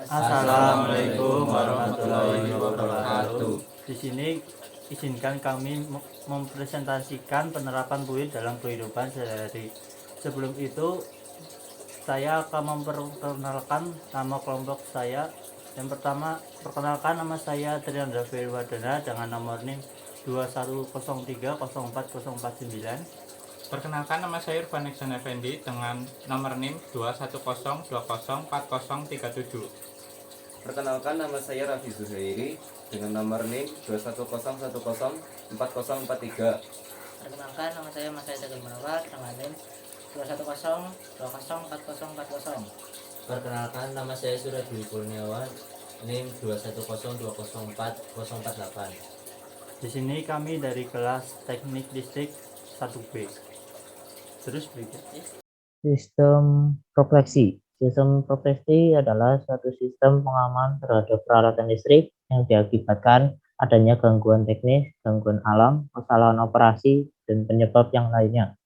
Assalamualaikum warahmatullahi wabarakatuh. Di sini izinkan kami mempresentasikan penerapan BUID dalam kehidupan sehari-hari. Sebelum itu, saya akan memperkenalkan nama kelompok saya. Yang pertama, perkenalkan, nama saya Triandra Firwadana dengan nomor NIM 2103040449. Perkenalkan, nama saya Irfan Iksan Effendi dengan nomor NIM 21020404037. Perkenalkan, nama saya Raffi Zuhairi dengan nomor NIM 21010404043. Perkenalkan, nama saya Mas Said Munawar dengan NIM 21020404040. Perkenalkan, nama saya Surya Dwi Kurniawan, NIM 210204048. Di sini kami dari kelas Teknik Listrik 1B. Terus berikutnya. Sistem proteksi. Sistem proteksi adalah suatu sistem pengaman terhadap peralatan listrik yang diakibatkan adanya gangguan teknis, gangguan alam, kesalahan operasi, dan penyebab yang lainnya.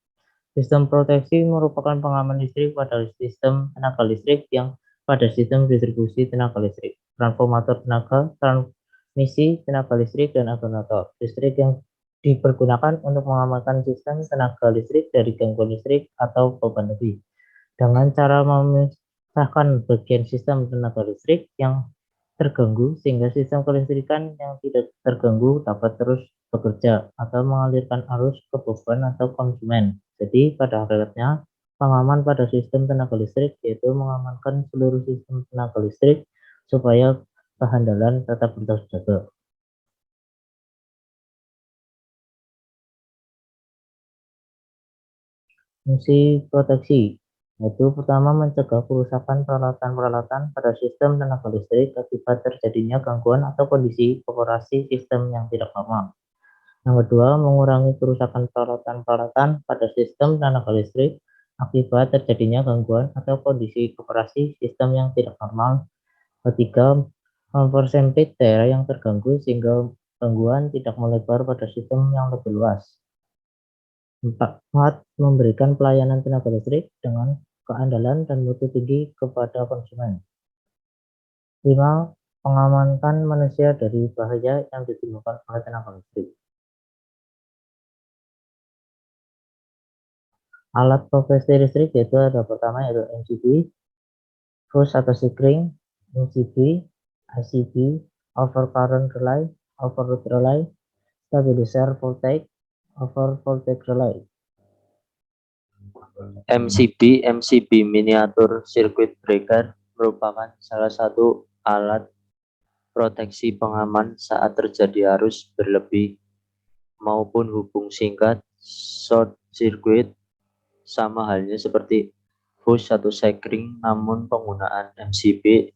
Sistem proteksi merupakan pengaman listrik pada sistem tenaga listrik yang pada sistem distribusi tenaga listrik, transformator tenaga, transmisi tenaga listrik, dan alternator listrik yang dipergunakan untuk mengamankan sistem tenaga listrik dari gangguan listrik atau beban lebih. Dengan cara memisahkan bagian sistem tenaga listrik yang terganggu sehingga sistem kelistrikan yang tidak terganggu dapat terus bekerja atau mengalirkan arus ke beban atau konsumen. Jadi pada akhirnya pengaman pada sistem tenaga listrik yaitu mengamankan seluruh sistem tenaga listrik supaya kehandalan tetap terjaga. Fungsi proteksi yaitu pertama mencegah kerusakan peralatan-peralatan pada sistem tenaga listrik akibat terjadinya gangguan atau kondisi operasi sistem yang tidak normal. Yang kedua, mengurangi kerusakan peralatan-peralatan pada sistem tenaga listrik akibat terjadinya gangguan atau kondisi operasi sistem yang tidak normal. Ketiga, mempersempit daerah yang terganggu sehingga gangguan tidak melebar pada sistem yang lebih luas. 4. Memberikan pelayanan tenaga listrik dengan keandalan dan mutu tinggi kepada konsumen. 5. Mengamankan manusia dari bahaya yang ditimbulkan oleh tenaga listrik. Alat proteksi listrik yaitu ada pertama yaitu MCB, fuse atau sekring, MCB, ICB, overcurrent relay, overload relay, stabilizer voltage, over voltage relay. MCB miniatur circuit breaker merupakan salah satu alat proteksi pengaman saat terjadi arus berlebih maupun hubung singkat, short circuit, sama halnya seperti fuse atau sekring, namun penggunaan MCB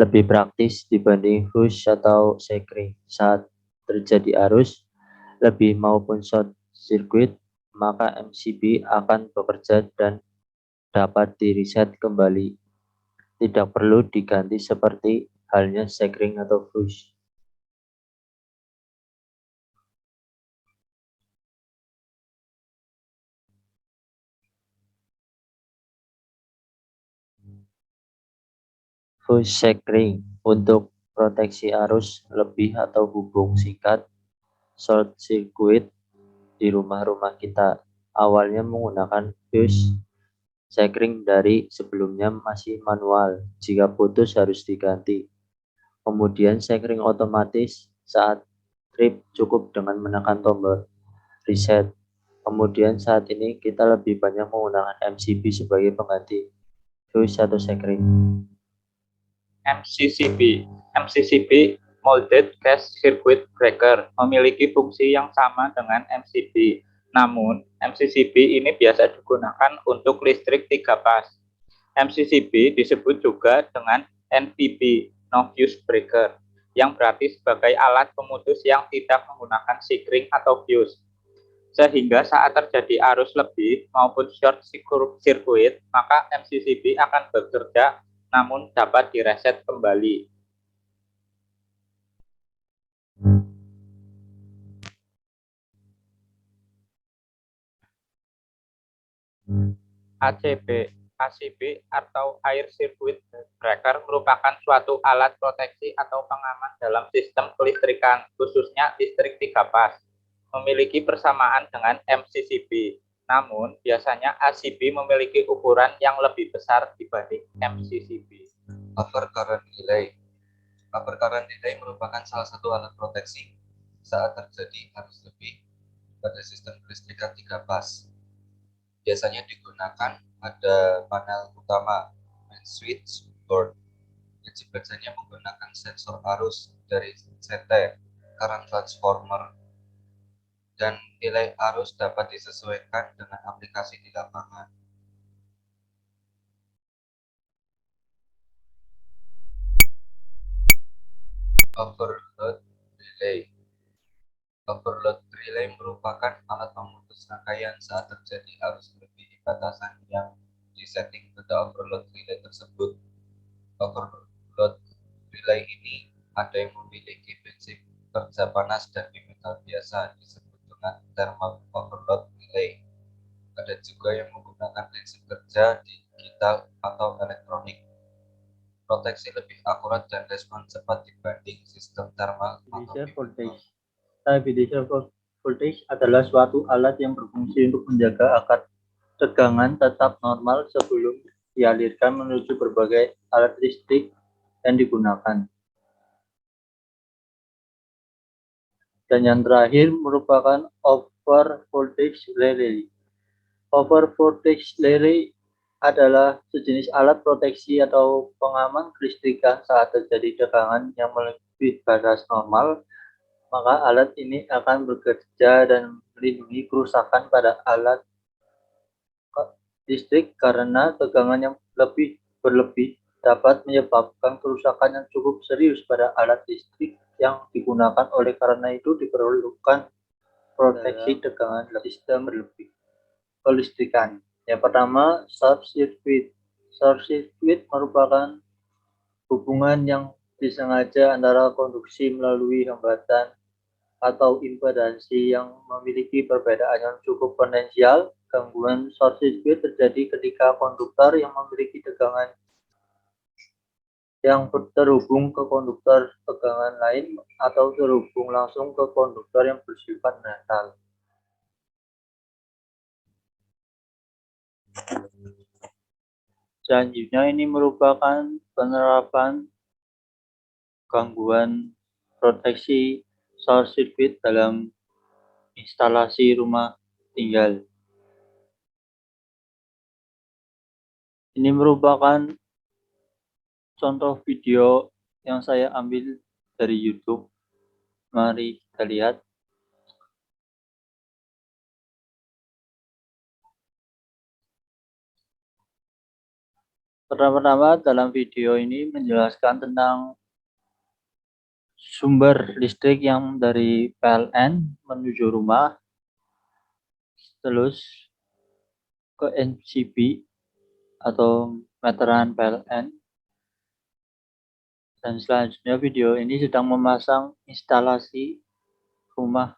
lebih praktis dibanding fuse atau sekring. Saat terjadi arus lebih maupun short circuit, maka MCB akan bekerja dan dapat di-reset kembali. Tidak perlu diganti seperti halnya sekring atau fuse. Fuse sekring untuk proteksi arus lebih atau hubung singkat, short circuit di rumah-rumah kita. Awalnya menggunakan fuse sekring dari sebelumnya masih manual. Jika putus harus diganti. Kemudian sekring otomatis saat trip cukup dengan menekan tombol reset. Kemudian saat ini kita lebih banyak menggunakan MCB sebagai pengganti fuse atau sekring. MCCB Molded Gas Circuit Breaker memiliki fungsi yang sama dengan MCB. Namun, MCCB ini biasa digunakan untuk listrik 3 fas. MCCB disebut juga dengan NFB, No Fuse Breaker, yang berarti sebagai alat pemutus yang tidak menggunakan sekring atau fuse. Sehingga saat terjadi arus lebih maupun short circuit, maka MCCB akan bekerja namun dapat direset kembali. ACB ACB atau Air Circuit Breaker merupakan suatu alat proteksi atau pengaman dalam sistem kelistrikan, khususnya listrik 3 fase. Memiliki persamaan dengan MCCB. Namun, biasanya ACB memiliki ukuran yang lebih besar dibanding MCCB. Overcurrent relay. Overcurrent relay merupakan salah satu alat proteksi saat terjadi arus lebih pada sistem kelistrikan 3 fase. Biasanya digunakan pada panel utama main switchboard yang biasanya menggunakan sensor arus dari CT, current transformer, dan nilai arus dapat disesuaikan dengan aplikasi di lapangan. Overload relay. Overload relay merupakan alat pemutus rangkaian saat terjadi arus melebihi batasan yang disetting pada overload relay tersebut. Overload relay ini ada yang memiliki prinsip kerja panas dan di metal biasa disebut dengan thermal overload relay. Ada juga yang menggunakan prinsip kerja digital atau elektronik. Proteksi lebih akurat dan respon cepat dibanding sistem thermal atau Stabilizer voltage. bipolar. Stabilizer voltage adalah suatu alat yang berfungsi untuk menjaga agar tegangan tetap normal sebelum dialirkan menuju berbagai alat listrik yang digunakan. Dan yang terakhir merupakan over voltage relay. Over voltage relay adalah sejenis alat proteksi atau pengaman kelistrikan saat terjadi tegangan yang melebihi batas normal. Maka alat ini akan bekerja dan melindungi kerusakan pada alat listrik karena tegangan yang berlebih dapat menyebabkan kerusakan yang cukup serius pada alat listrik yang digunakan. Oleh karena itu diperlukan proteksi tegangan sistem berlebih kelistrikan. Yang pertama, short circuit. Short circuit merupakan hubungan yang disengaja antara konduksi melalui hambatan atau impedansi yang memiliki perbedaan yang cukup potensial. Gangguan short circuit terjadi ketika konduktor yang memiliki tegangan yang terhubung ke konduktor tegangan lain atau terhubung langsung ke konduktor yang bersifat netral. Selanjutnya ini merupakan penerapan gangguan proteksi short circuit dalam instalasi rumah tinggal. Ini merupakan contoh video yang saya ambil dari YouTube. Mari kita lihat. Pertama-tama dalam video ini menjelaskan tentang sumber listrik yang dari PLN menuju rumah, terus ke MCB atau meteran PLN, dan selanjutnya video ini sedang memasang instalasi rumah.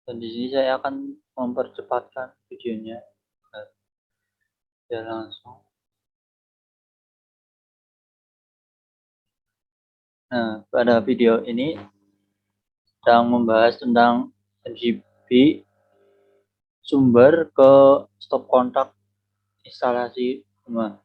Dan di sini saya akan mempercepatkan videonya. Ya langsung. Nah, pada video ini sedang membahas tentang MCB sumber ke stop kontak instalasi rumah.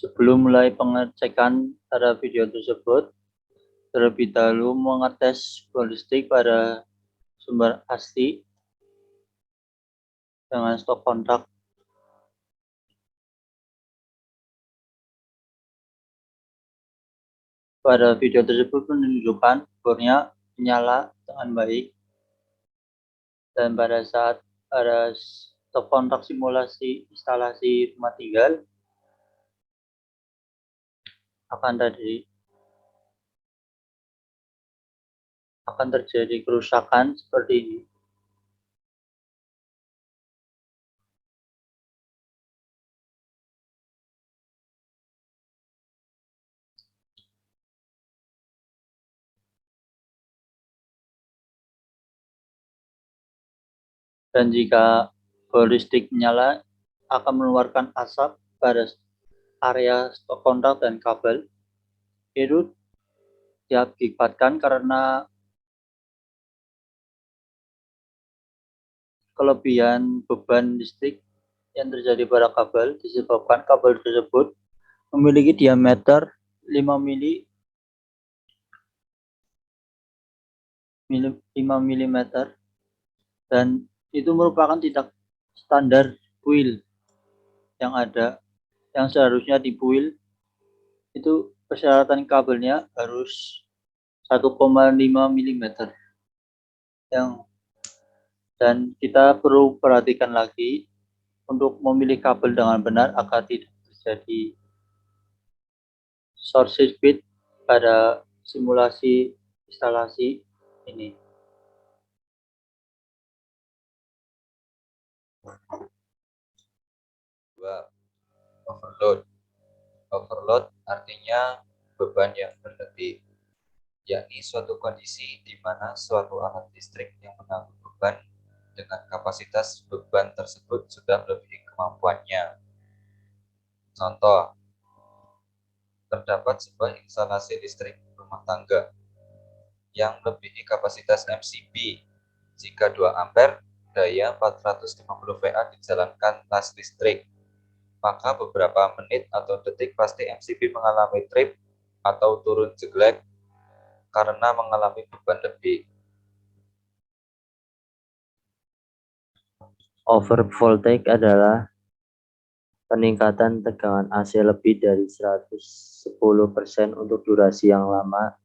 Sebelum mulai pengecekan pada video tersebut, terlebih dahulu mengetes listrik pada sumber asli dengan stok kontak. Pada video tersebut menunjukkan bornya menyala dengan baik, dan pada saat ada stok kontak simulasi instalasi rumah tinggal akan terjadi kerusakan seperti ini. Dan jika bor listrik menyala, akan mengeluarkan asap pada area stok kontak dan kabel. Itu diakibatkan karena kelebihan beban listrik yang terjadi pada kabel, disebabkan kabel tersebut memiliki diameter 5 mm dan itu merupakan tidak standar kuil yang ada, yang seharusnya di kuil itu persyaratan kabelnya harus 1,5 mm dan kita perlu perhatikan lagi untuk memilih kabel dengan benar agar tidak terjadi short circuit pada simulasi instalasi ini. Dua, overload. Overload artinya beban yang berlebih, yakni suatu kondisi di mana suatu alat listrik yang menanggung beban dengan kapasitas beban tersebut sudah melebihi kemampuannya. Contoh, terdapat sebuah instalasi listrik rumah tangga yang melebihi kapasitas MCB. Jika 2 ampere, daya 450 VA dijalankan tas listrik, maka beberapa menit atau detik pasti MCB mengalami trip atau turun jeglek karena mengalami beban lebih. Overvoltage adalah peningkatan tegangan AC lebih dari 110% untuk durasi yang lama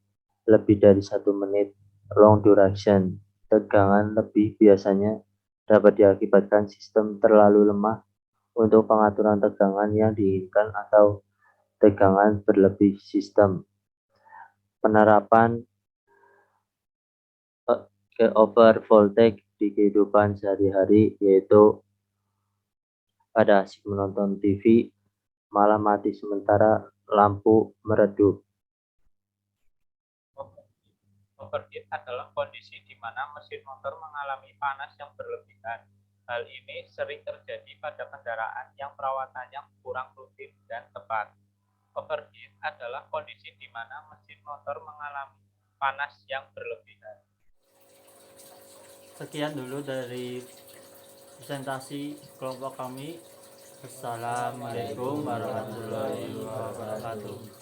lebih dari 1 menit. Long duration, tegangan lebih biasanya dapat diakibatkan sistem terlalu lemah untuk pengaturan tegangan yang diinginkan atau tegangan berlebih sistem. Penerapan overvoltage di kehidupan sehari-hari yaitu pada asik menonton TV, malah mati sementara lampu meredup. Overheat adalah kondisi di mana mesin motor mengalami panas yang berlebihan. Hal ini sering terjadi pada kendaraan yang perawatannya kurang rutin dan tepat. Overheat adalah kondisi di mana mesin motor mengalami panas yang berlebihan. Sekian dulu dari presentasi kelompok kami. Assalamualaikum warahmatullahi wabarakatuh.